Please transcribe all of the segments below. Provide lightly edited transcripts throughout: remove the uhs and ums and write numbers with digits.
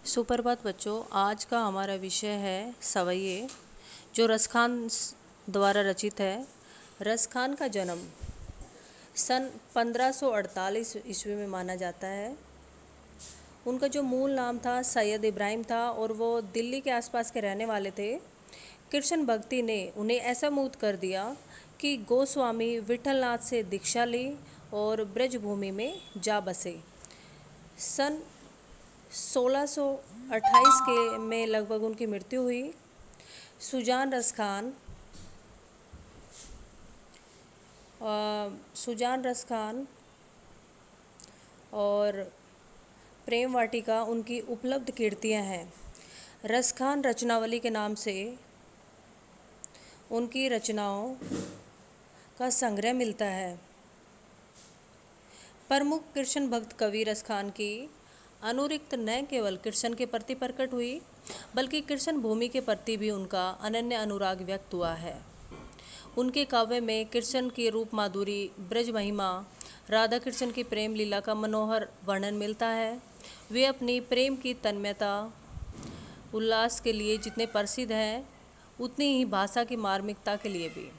सुप्रभात बच्चों, आज का हमारा विषय है सवैये, जो रसखान द्वारा रचित है। रसखान का जन्म सन 1548 ईस्वी में माना जाता है। उनका जो मूल नाम था सैयद इब्राहिम था और वो दिल्ली के आसपास के रहने वाले थे। कृष्ण भक्ति ने उन्हें ऐसा मूर्त कर दिया कि गोस्वामी विठलनाथ से दीक्षा ली और ब्रजभूमि में जा बसे। सन 1628 के में लगभग उनकी मृत्यु हुई। सुजान रसखान और प्रेम वाटिका उनकी उपलब्ध कीर्तियां हैं। रसखान रचनावली के नाम से उनकी रचनाओं का संग्रह मिलता है। प्रमुख कृष्ण भक्त कवि रसखान की अनुरक्त न केवल कृष्ण के प्रति प्रकट हुई, बल्कि कृष्ण भूमि के प्रति भी उनका अनन्य अनुराग व्यक्त हुआ है। उनके काव्य में कृष्ण की रूप माधुरी, ब्रज महिमा, राधा कृष्ण की प्रेम लीला का मनोहर वर्णन मिलता है। वे अपनी प्रेम की तन्मयता, उल्लास के लिए जितने प्रसिद्ध हैं, उतनी ही भाषा की मार्मिकता के लिए भी।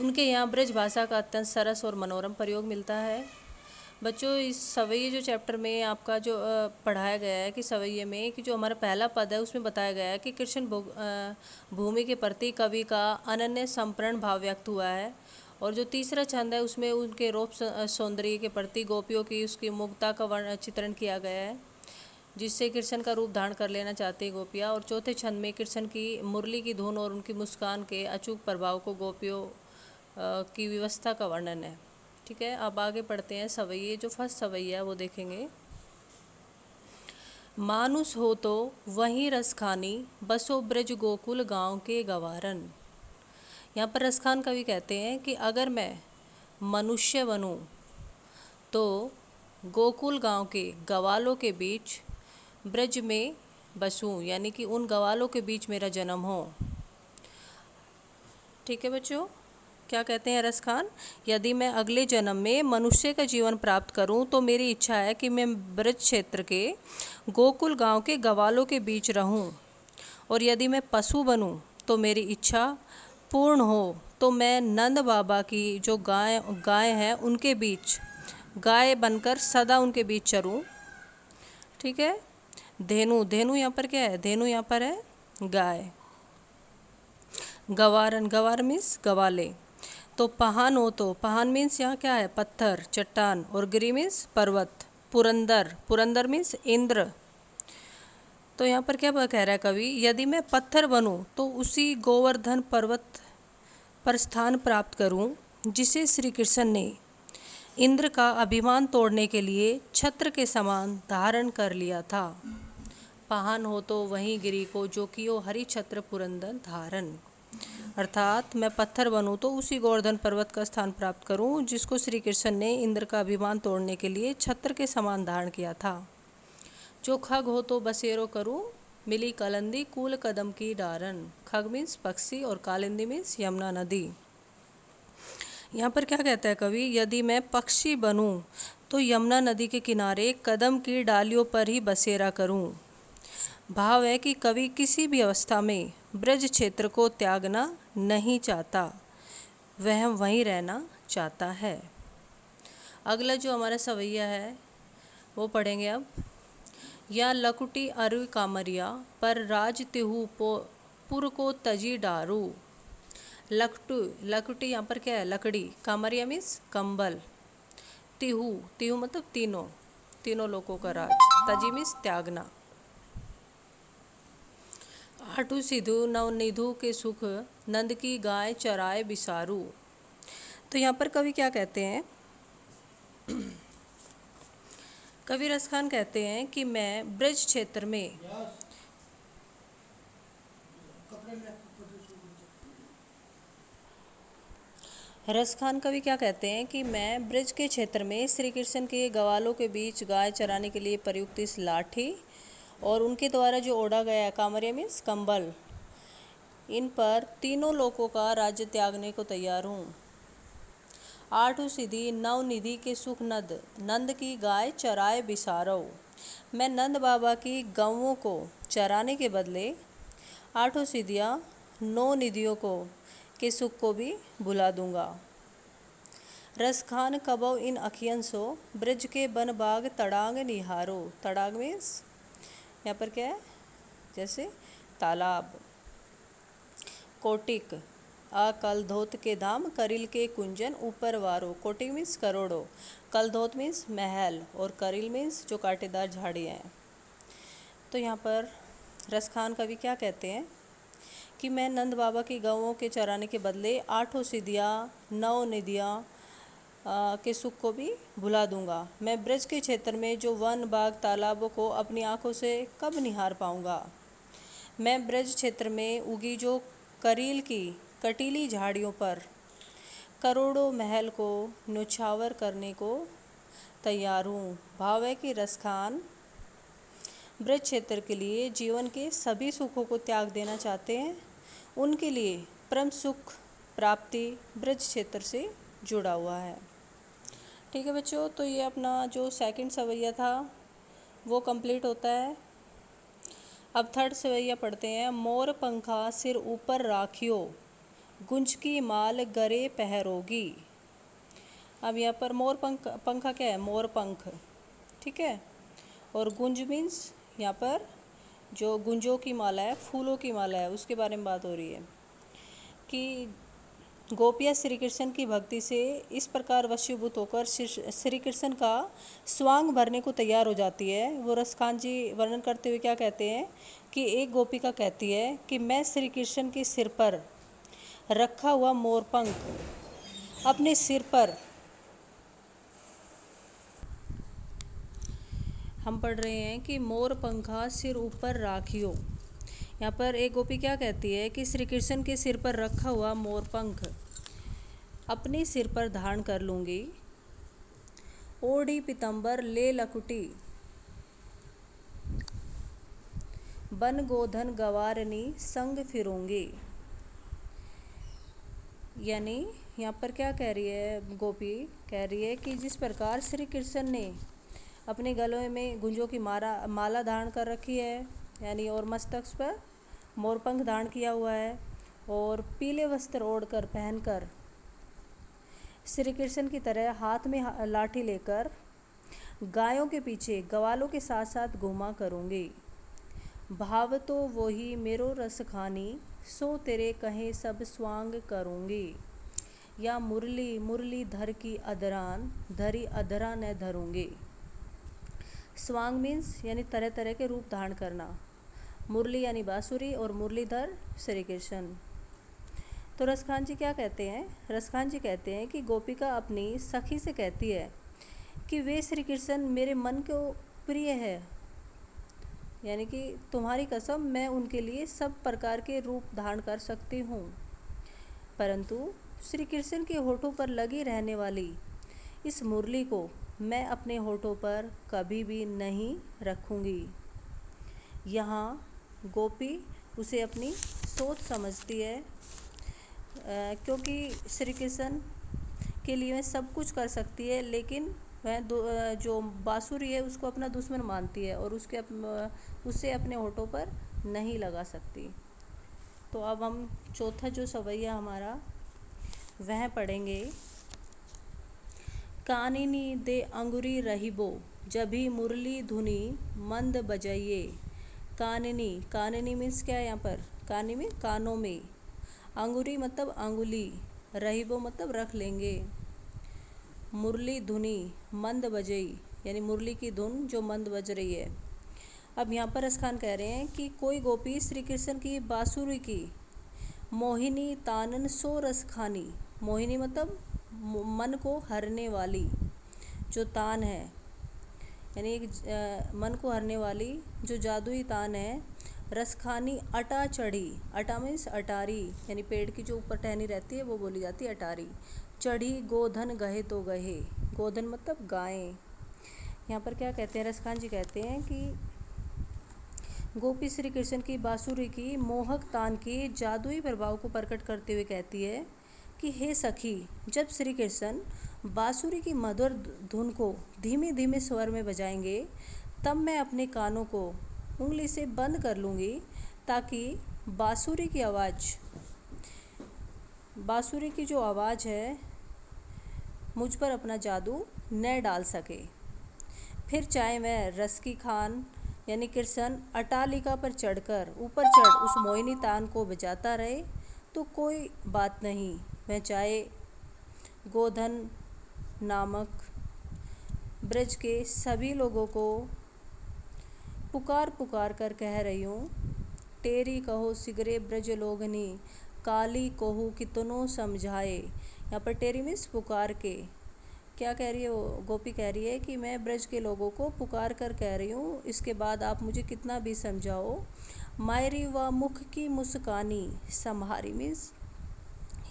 उनके यहाँ ब्रज भाषा का अत्यंत सरस और मनोरम प्रयोग मिलता है। बच्चों, इस सवैये जो चैप्टर में आपका जो पढ़ाया गया है कि सवैये में कि जो हमारा पहला पद है उसमें बताया गया है कि कृष्ण भूमि के प्रति कवि का अनन्य संप्रण भाव व्यक्त हुआ है। और जो तीसरा छंद है उसमें उनके रूप सौंदर्य के प्रति गोपियों की उसकी मुग्धता का चित्रण किया गया है, जिससे कृष्ण का रूप धारण कर लेना चाहती गोपियाँ। और चौथे छंद में कृष्ण की मुरली की धुन और उनकी मुस्कान के अचूक प्रभाव को गोपियों की व्यवस्था का वर्णन है। ठीक है, अब आगे पढ़ते हैं सवैये। जो फर्स्ट सवैया है वो देखेंगे। मानुष हो तो वहीं रसखानी, बसो ब्रज गोकुल गांव के गवारन। यहाँ पर रसखान कवि कहते हैं कि अगर मैं मनुष्य बनूं तो गोकुल गांव के गवालों के बीच ब्रज में बसूं, यानी कि उन गवालों के बीच मेरा जन्म हो। ठीक है बच्चों, क्या कहते हैं रसखान? यदि मैं अगले जन्म में मनुष्य का जीवन प्राप्त करूं तो मेरी इच्छा है कि मैं ब्रज क्षेत्र के गोकुल गांव के गवालों के बीच रहूं। और यदि मैं पशु बनूं तो मेरी इच्छा पूर्ण हो तो मैं नंद बाबा की जो गाय है उनके बीच गाय बनकर सदा उनके बीच चरूं। ठीक है। धेनु, धेनु यहाँ पर क्या है? धेनु यहाँ पर है गाय। गवारन, गवार मीन्स गवाले। तो पहान हो तो पहान मीन्स यहाँ क्या है? पत्थर, चट्टान। और गिरी मीन्स पर्वत। पुरंदर, पुरंदर मीन्स इंद्र। तो यहाँ पर क्या कह रहा है कवि? यदि मैं पत्थर बनूं तो उसी गोवर्धन पर्वत पर स्थान प्राप्त करूं, जिसे श्री कृष्ण ने इंद्र का अभिमान तोड़ने के लिए छत्र के समान धारण कर लिया था। पहान हो तो वहीं गिरी को, जो कि हो हरि छत्र पुरंदर धारण। अर्थात मैं पत्थर बनूं तो उसी गोवर्धन पर्वत का स्थान प्राप्त करूं, जिसको श्री कृष्ण ने इंद्र का अभिमान तोड़ने के लिए छत्र के समान धारण किया था। जो खग हो तो बसेरो करूं, मिली कलंदी कूल कदम की डारन। खग मीन्स पक्षी और कालिंदी मीन्स यमुना नदी। यहाँ पर क्या कहता है कवि? यदि मैं पक्षी बनूं तो यमुना नदी के किनारे कदम की डालियों पर ही बसेरा करूं। भाव है कि कवि किसी भी अवस्था में ब्रज क्षेत्र को त्यागना नहीं चाहता, वह वहीं रहना चाहता है। अगला जो हमारा सवैया है वो पढ़ेंगे अब। या लकुटी अरु कामरिया, पर राज तिहु पुर को तजी डारू। लकुटी यहाँ पर क्या है? लकड़ी। कामरिया मीन्स कंबल। तिहु, तिहु मतलब तीनों, तीनों लोगों का राज। तजी मीन्स त्यागना। आठू सिधु नवनिधु के सुख, नंद की गाय चराए बिसारू। तो यहाँ पर कवि क्या कहते हैं? कवि रसखान कहते हैं कि मैं ब्रज क्षेत्र में रसखान कवि क्या कहते हैं कि मैं ब्रज के क्षेत्र में श्री कृष्ण के गवालों के बीच गाय चराने के लिए प्रयुक्त इस लाठी और उनके द्वारा जो ओढ़ा गया कामरिया मीन्स कंबल, इन पर तीनों लोगों का राज्य त्यागने को तैयार हूँ। आठू सीधी नवनिधि के सुख नंद की गाय चराए बिसारो। मैं नंद बाबा की गौओं को चराने के बदले 8 सिद्धियाँ 9 निधियों को के सुख को भी भुला दूंगा। रस खान कबो इन अखियन सो ब्रज के बन बाग तड़ांग निहारो। तड़ांग मीन्स यहाँ पर क्या है, जैसे तालाब। कोटिक कल धोत के धाम करिल के कुंजन ऊपर वारो। कोटिक मीन्स करोड़ों, कल धोत मीन्स महल और करिल मीन्स जो कांटेदार झाड़ियाँ हैं। तो यहाँ पर रस खान कवि क्या कहते हैं कि मैं नंद बाबा की गौओं के चराने के बदले 8 सिद्धियाँ 9 निधियाँ के सुख को भी भुला दूंगा। मैं ब्रज के क्षेत्र में जो वन बाग तालाबों को अपनी आंखों से कब निहार पाऊंगा। मैं ब्रज क्षेत्र में उगी जो करील की कटीली झाड़ियों पर करोड़ों महल को न्योछावर करने को तैयार हूँ। भाव है कि रस खान ब्रज क्षेत्र के लिए जीवन के सभी सुखों को त्याग देना चाहते हैं। उनके लिए परम सुख प्राप्ति ब्रज क्षेत्र से जुड़ा हुआ है। ठीक है बच्चों, तो ये अपना जो सेकंड सवैया था वो कंप्लीट होता है। अब थर्ड सवैया पढ़ते हैं। मोर पंखा सिर ऊपर राखियो गुंज की माल गरे पहरोगी। अब यहाँ पर मोर पंखा क्या है, मोर पंख, ठीक है। और गुंज मीन्स यहाँ पर जो गुंजों की माला है, फूलों की माला है, उसके बारे में बात हो रही है कि गोपियाँ श्री कृष्ण की भक्ति से इस प्रकार वशीभूत होकर श्री कृष्ण का स्वांग भरने को तैयार हो जाती है। वो रसखान जी वर्णन करते हुए क्या कहते हैं कि एक गोपिका कहती है कि मैं श्री कृष्ण के सिर पर रखा हुआ मोरपंख अपने सिर पर, हम पढ़ रहे हैं कि मोर पंखा सिर ऊपर राखियो। यहाँ पर एक गोपी क्या कहती है कि श्री कृष्ण के सिर पर रखा हुआ मोरपंख अपने सिर पर धारण कर लूँगी। ओढ़ी पीतंबर ले लकुटी बन गोधन गवारनी संग फिरूंगी। यानी यहाँ पर क्या कह रही है, गोपी कह रही है कि जिस प्रकार श्री कृष्ण ने अपने गलों में गुंजों की माला धारण कर रखी है, यानी और मस्तक पर मोरपंख धारण किया हुआ है और पीले वस्त्र ओढ़कर पहनकर श्री कृष्ण की तरह हाथ में लाठी लेकर गायों के पीछे ग्वालों के साथ साथ घूमा करूँगी। भाव तो वही मेरो रस खानी सो तेरे कहे सब स्वांग करूँगी। या मुरली मुरली धर की अदरान धरी अदरा न धरूँगी। स्वांग मीन्स यानी तरह तरह के रूप धारण करना। मुरली यानी बांसुरी और मुरलीधर श्री कृष्ण। तो रसखान जी क्या कहते हैं, रसखान जी कहते हैं कि गोपिका अपनी सखी से कहती है कि वे श्री कृष्ण मेरे मन को प्रिय है, यानी कि तुम्हारी कसम मैं उनके लिए सब प्रकार के रूप धारण कर सकती हूँ, परंतु श्री कृष्ण के होठों पर लगी रहने वाली इस मुरली को मैं अपने होठों पर कभी भी नहीं रखूँगी। यहाँ गोपी उसे अपनी सोच समझती है, क्योंकि श्री कृष्ण के लिए वह सब कुछ कर सकती है, लेकिन वह जो बांसुरी है उसको अपना दुश्मन मानती है और उससे अपने होठों पर नहीं लगा सकती। तो अब हम चौथा जो सवैया हमारा वह पढ़ेंगे। कानिनी दे अंगुरी रहिबो जभी मुरली धुनी मंद बजाइए। कानिनी, कानिनी मीन्स क्या है यहाँ पर, कानी में कानों में, अंगुरी मतलब अंगुली, रहिबो मतलब रख लेंगे, मुरली धुनी मंद बजई यानी मुरली की धुन जो मंद बज रही है। अब यहाँ पर रसखान कह रहे हैं कि कोई गोपी श्री कृष्ण की बांसुरी की मोहिनी तानन सो रस खानी। मोहिनी मतलब मन को हरने वाली जो तान है, यानी एक मन को हरने वाली जो जादुई तान है। रसखानी अटा चढ़ी, अटा मीन्स अटारी, यानी पेड़ की जो ऊपर टहनी रहती है वो बोली जाती है अटारी। चढ़ी गोधन गहे तो गहे, गोधन मतलब गायें। यहाँ पर क्या कहते हैं, रसखान जी कहते हैं कि गोपी श्री कृष्ण की बांसुरी की मोहक तान के जादुई प्रभाव को प्रकट करते हुए कहती है कि हे सखी, जब श्री कृष्ण बांसुरी की मधुर धुन को धीमे धीमे स्वर में बजाएंगे तब मैं अपने कानों को उंगली से बंद कर लूँगी ताकि बांसुरी की जो आवाज़ है मुझ पर अपना जादू न डाल सके। फिर चाहे वह रस्की खान यानी कृष्ण अट्टालिका पर ऊपर चढ़ उस मोहिनी तान को बजाता रहे तो कोई बात नहीं। मैं चाहे गोधन नामक ब्रज के सभी लोगों को पुकार पुकार कर कह रही हूँ, टेरी कहो सिगरे ब्रज लोगनी, काली कोहू कितनो समझाए। यहाँ पर टेरी मीन्स पुकार के। क्या कह रही है वो? गोपी कह रही है कि मैं ब्रज के लोगों को पुकार कर कह रही हूँ, इसके बाद आप मुझे कितना भी समझाओ। मायरी व मुख की मुस्कानी, संभारी मीन्स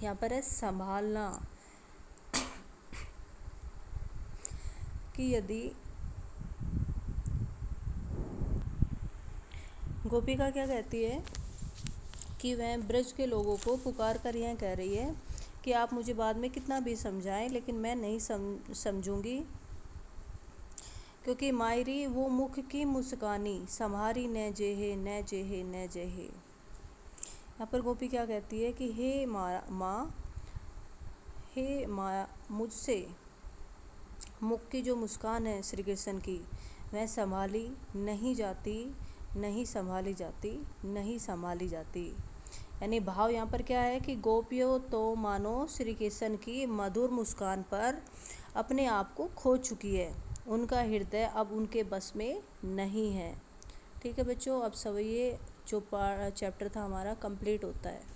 यहाँ पर है संभालना, कि यदि गोपिका क्या कहती है कि वह ब्रज के लोगों को पुकार कर यह कह रही है कि आप मुझे बाद में कितना भी समझाएं लेकिन मैं नहीं समझूंगी, क्योंकि मायरी वो मुख की मुस्कानी, संहारी न जेहे न जेहे न जेहे। यहाँ पर गोपी क्या कहती है कि हे माँ मुझसे मुख की जो मुस्कान है श्री कृष्ण की, वह संभाली नहीं जाती, नहीं संभाली जाती, नहीं संभाली जाती। यानी भाव यहाँ पर क्या है कि गोपियों तो मानो श्री कृष्ण की मधुर मुस्कान पर अपने आप को खो चुकी है, उनका हृदय अब उनके बस में नहीं है। ठीक है बच्चों, अब सब ये जो चैप्टर था हमारा कंप्लीट होता है।